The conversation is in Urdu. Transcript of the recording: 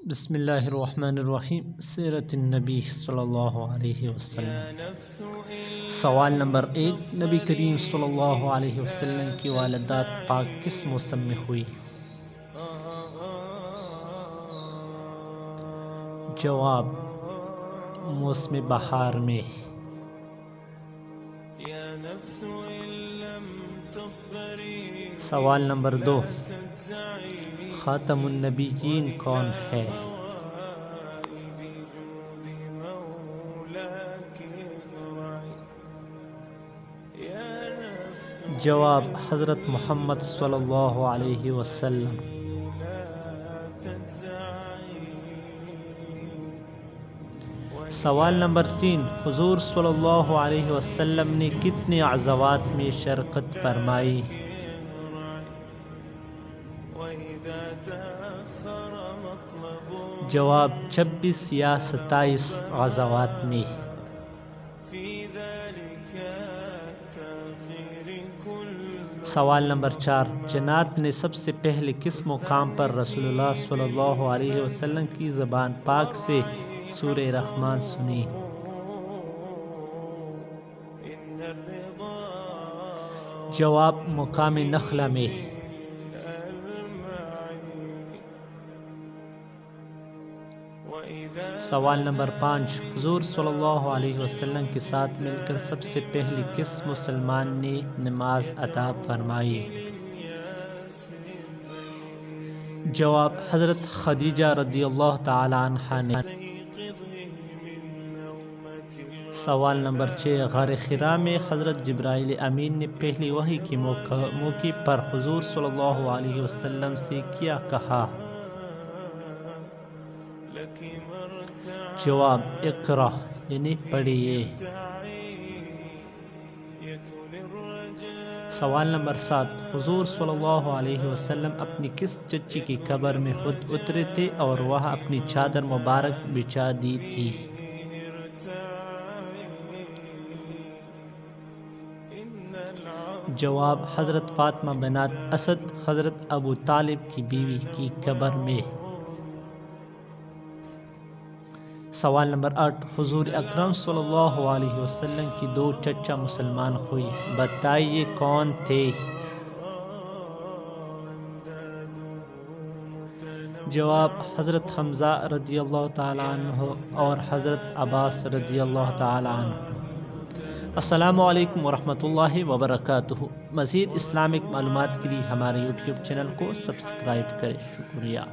بسم اللہ الرحمن الرحیم۔ سیرت النبی صلی اللہ علیہ وسلم۔ سوال نمبر 1، نبی کریم صلی اللہ علیہ وسلم کی والدات پاک کس موسم میں ہوئی؟ جواب: موسم بہار میں۔ سوال نمبر 2، خاتم النبیین کون ہے؟ جواب: حضرت محمد صلی اللہ علیہ وسلم۔ سوال نمبر 3، حضور صلی اللہ علیہ وسلم نے کتنے غزوات میں شرکت فرمائی؟ جواب: 26 یا 27 غزوات میں۔ سوال نمبر 4، جنات نے سب سے پہلے کس مقام پر رسول اللہ صلی اللہ علیہ وسلم کی زبان پاک سے سورہ رحمان سنی؟ جواب: مقام نخلہ میں۔ سوال نمبر 5، حضور صلی اللہ علیہ وسلم کے ساتھ مل کر سب سے پہلے کس مسلمان نے نماز ادا فرمائی؟ جواب: حضرت خدیجہ رضی اللہ تعالی عنہا نے۔ سوال نمبر 6، غار حرا میں حضرت جبرائیل امین نے پہلی وحی کے موقع پر حضور صلی اللہ علیہ وسلم سے کیا کہا؟ جواب: اقرأ یعنی پڑھیے۔ سوال نمبر 7، حضور صلی اللہ علیہ وسلم اپنی کس چچی کی قبر میں خود اترے تھے اور وہاں اپنی چادر مبارک بچھا دی تھی؟ جواب: حضرت فاطمہ بنت اسد حضرت ابو طالب کی بیوی کی قبر میں۔ سوال نمبر 8، حضور اکرم صلی اللہ علیہ وسلم کی 2 چچا مسلمان ہوئے، بتائیے کون تھے؟ جواب: حضرت حمزہ رضی اللہ تعالی عنہ اور حضرت عباس رضی اللہ تعالی عنہ۔ السلام علیکم ورحمۃ اللہ وبرکاتہ۔ مزید اسلامک معلومات کے لیے ہمارے یوٹیوب چینل کو سبسکرائب کریں۔ شکریہ۔